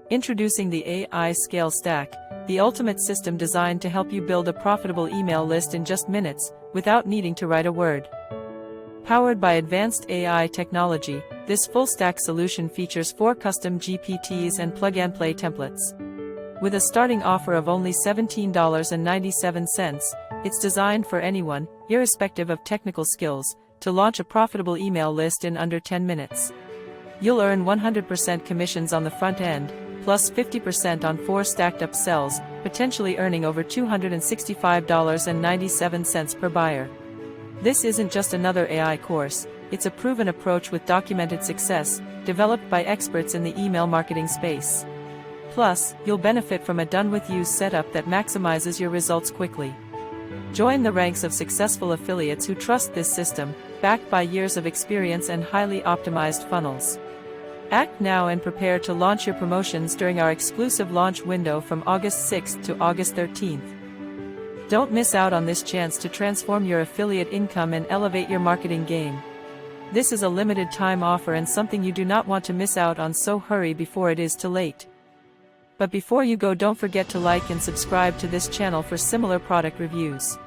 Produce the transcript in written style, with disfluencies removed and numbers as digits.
Introducing the AI Scale Stack, the ultimate system designed to help you build a profitable email list in just minutes, without needing to write a word. Powered by advanced AI technology, this full-stack solution features 4 custom GPTs and plug-and-play templates. With a starting offer of only $17.97, it's designed for anyone, irrespective of technical skills, to launch a profitable email list in under 10 minutes. You'll earn 100% commissions on the front end, plus 50% on 4 stacked-up sells, potentially earning over $265.97 per buyer. This isn't just another AI course, it's a proven approach with documented success, developed by experts in the email marketing space. Plus, you'll benefit from a done-with-use setup that maximizes your results quickly. Join the ranks of successful affiliates who trust this system, backed by years of experience and highly optimized funnels. Act now and prepare to launch your promotions during our exclusive launch window from August 6th to August 13th. Don't miss out on this chance to transform your affiliate income and elevate your marketing game. This is a limited time offer and something you do not want to miss out on, so hurry before it is too late. But before you go, don't forget to like and subscribe to this channel for similar product reviews.